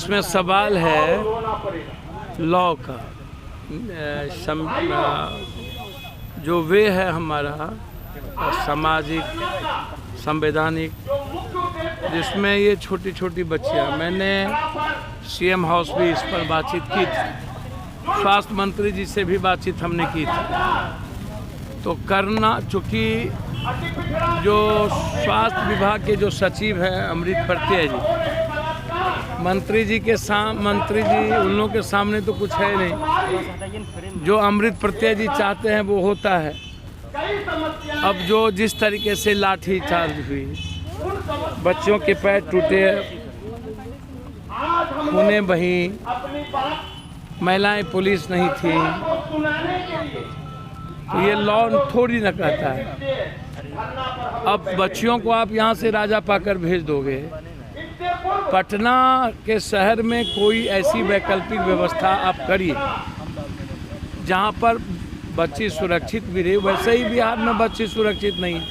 इसमें सवाल है लॉ का, जो वे है हमारा सामाजिक संवैधानिक, जिसमें ये छोटी छोटी बच्चियाँ, मैंने सीएम हाउस भी इस पर बातचीत की थी, स्वास्थ्य मंत्री जी से भी बातचीत हमने की थी। तो करना, चूँकि जो स्वास्थ्य विभाग के जो सचिव हैं अमृत प्रत्यय जी, मंत्री जी उन लोगों के सामने तो कुछ है नहीं। जो अमृत प्रत्यय जी चाहते हैं वो होता है। अब जो जिस तरीके से लाठी चार्ज हुई, बच्चों के पैर टूटे, खूने बही, महिलाएं पुलिस नहीं थी, तो ये लॉ थोड़ी न कहता है। अब बच्चियों को आप यहाँ से राजा पाकर भेज दोगे, पटना के शहर में कोई ऐसी वैकल्पिक व्यवस्था आप करिए जहाँ पर बच्ची सुरक्षित भी रहे। वैसे ही बिहार में बच्ची सुरक्षित नहीं है,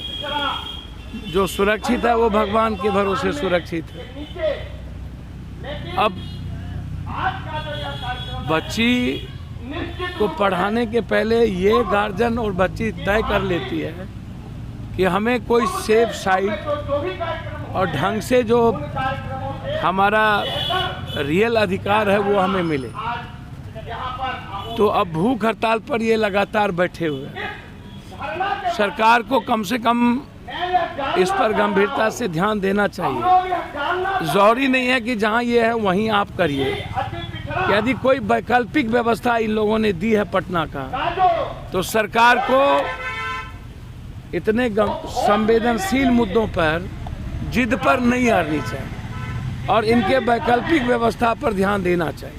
जो सुरक्षित है वो भगवान के भरोसे सुरक्षित है। अब बच्ची को पढ़ाने के पहले ये गार्जियन और बच्ची तय कर लेती है कि हमें कोई सेफ साइड और ढंग से जो हमारा रियल अधिकार है वो हमें मिले। तो अब भूख हड़ताल पर ये लगातार बैठे हुए हैं। सरकार को कम से कम इस पर गंभीरता से ध्यान देना चाहिए। जरूरी नहीं है कि जहाँ ये है वहीं आप करिए। यदि कोई वैकल्पिक व्यवस्था इन लोगों ने दी है पटना का, तो सरकार को इतने संवेदनशील मुद्दों पर जिद पर नहीं हारनी चाहिए और इनके वैकल्पिक व्यवस्था पर ध्यान देना चाहिए।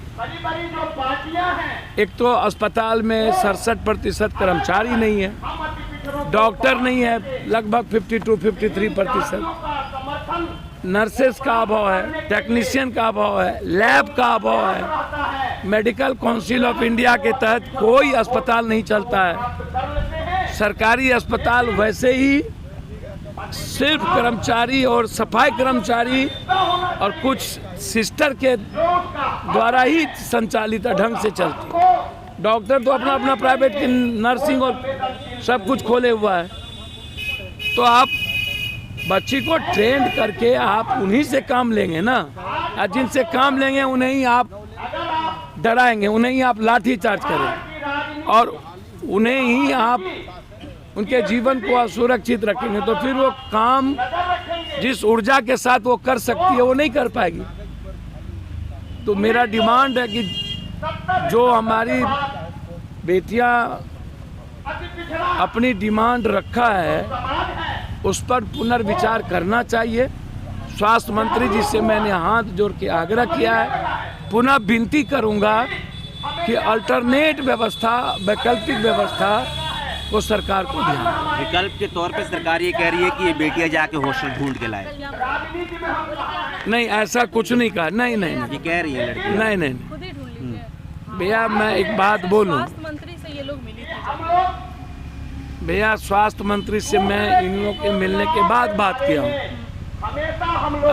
एक तो अस्पताल में 67% कर्मचारी नहीं है, डॉक्टर नहीं है, लगभग 52-53%, नर्सेस का अभाव है, टेक्नीशियन का अभाव है, लैब का अभाव है। मेडिकल काउंसिल ऑफ इंडिया के तहत कोई अस्पताल नहीं चलता है। सरकारी अस्पताल वैसे ही सिर्फ कर्मचारी और सफाई कर्मचारी और कुछ सिस्टर के द्वारा ही संचालित ढंग से चलती। डॉक्टर तो अपना अपना प्राइवेट की नर्सिंग और सब कुछ खोले हुआ है। तो आप बच्ची को ट्रेंड करके आप उन्हीं से काम लेंगे ना, और जिनसे काम लेंगे उन्हें ही आप डराएंगे, उन्हें ही आप लाठी चार्ज करेंगे और उन्हें ही आप उनके जीवन को असुरक्षित रखेंगे। तो फिर वो काम जिस ऊर्जा के साथ वो कर सकती है वो नहीं कर पाएगी। तो मेरा डिमांड है कि जो हमारी बेटियां अपनी डिमांड रखा है उस पर पुनर्विचार करना चाहिए। स्वास्थ्य मंत्री जी से मैंने हाथ जोड़ के आग्रह किया है, पुनः विनती करूंगा कि अल्टरनेट व्यवस्था, वैकल्पिक व्यवस्था वो सरकार को ध्यान। विकल्प के तौर पे सरकार ये कह रही है कि ये बेटियां जाके हॉस्टल ढूंढ के लाए। नहीं, ऐसा कुछ नहीं कहा। नहीं, ये कह रही है लड़की। नहीं। भैया मैं एक बात बोलूं, मंत्री से ये लोग मिली थी। भैया स्वास्थ्य मंत्री से मैं इन लोगों के मिलने के बाद बात किया हूँ।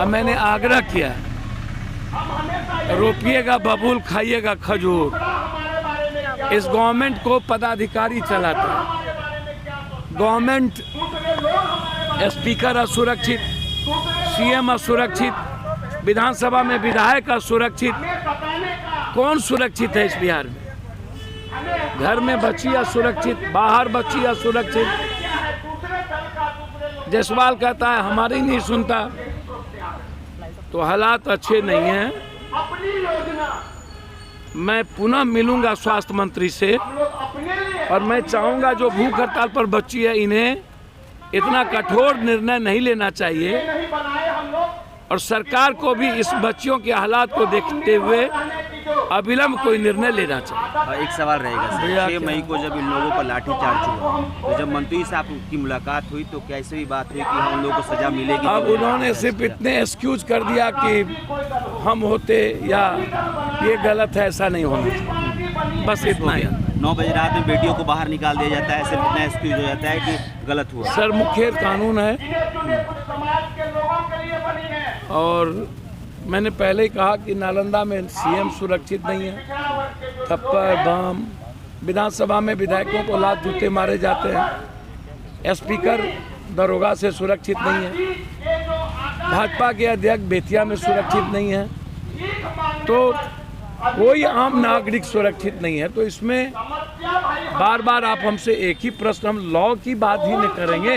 मैंने आग्रह किया है, रोपिएगा बबूल, खाइएगा खजूर। इस गवर्नमेंट को पदाधिकारी चलाता है। गवर्नमेंट स्पीकर असुरक्षित, सीएम असुरक्षित, विधानसभा में विधायक असुरक्षित। कौन सुरक्षित है इस बिहार में? घर में बच्ची असुरक्षित, बाहर बच्ची असुरक्षित। जायसवाल कहता है हमारी नहीं सुनता। तो हालात अच्छे नहीं हैं। मैं पुनः मिलूंगा स्वास्थ्य मंत्री से और मैं चाहूंगा जो भूख हड़ताल पर बच्ची है इन्हें इतना कठोर निर्णय नहीं लेना चाहिए और सरकार को भी इस बच्चियों के हालात को देखते हुए अविलंब कोई निर्णय लेना चाहिए। एक सवाल रहेगा सर, 6 मई को जब इन लोगों पर लाठीचार्ज हुआ तो जब मंत्री साहब की मुलाकात हुई तो कैसे भी बात हुई कि हम लोगों को सजा मिलेगी? अब उन्होंने सिर्फ इतने एक्सक्यूज कर दिया कि हम होते या ये गलत है, ऐसा नहीं होना चाहिए, बस इतना ही। 9 बजे रात में बेटियों को बाहर निकाल दिया जाता है, सिर्फ इतना एक्सक्यूज हो जाता है कि गलत हुआ। सर मुख्य कानून है और मैंने पहले ही कहा कि नालंदा में सीएम सुरक्षित नहीं है, थप्पड़ बम, विधानसभा में विधायकों को लात जूते मारे जाते हैं, स्पीकर दरोगा से सुरक्षित नहीं है, भाजपा के अध्यक्ष बेतिया में सुरक्षित नहीं है, तो कोई आम नागरिक सुरक्षित नहीं है। तो इसमें बार बार आप हमसे एक ही प्रश्न, हम लॉ की बात ही नहीं करेंगे।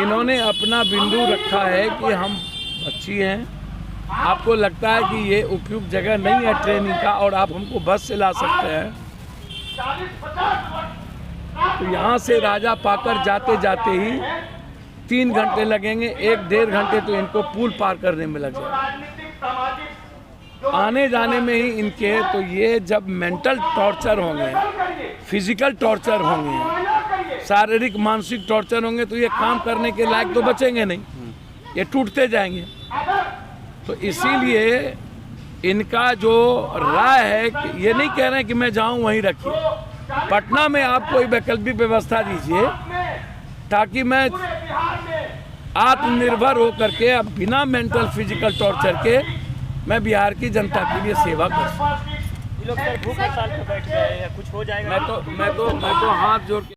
इन्होंने अपना बिंदु रखा है कि हम बच्ची हैं, आपको लगता है कि ये उपयुक्त जगह नहीं है ट्रेनिंग का और आप हमको बस से ला सकते हैं, तो यहाँ से राजा पाकर जाते जाते ही 3 घंटे लगेंगे, 1-1.5 घंटे तो इनको पुल पार करने में लग जाएगा, आने जाने में ही इनके। तो ये जब मेंटल टॉर्चर होंगे, फिजिकल टॉर्चर होंगे, शारीरिक मानसिक टॉर्चर होंगे, तो ये काम करने के लायक तो बचेंगे नहीं, ये टूटते जाएंगे। तो इसीलिए इनका जो राय है, ये नहीं कह रहे हैं कि मैं जाऊं वहीं रखिए, पटना में आप कोई वैकल्पिक व्यवस्था दीजिए ताकि मैं आत्मनिर्भर हो करके अब बिना मेंटल फिजिकल टॉर्चर के मैं बिहार की जनता के लिए सेवा कर सकूं। ये लोग सर भूख हड़ताल पे बैठ गए, कुछ हो जाएगा? मैं तो हाथ जोड़ के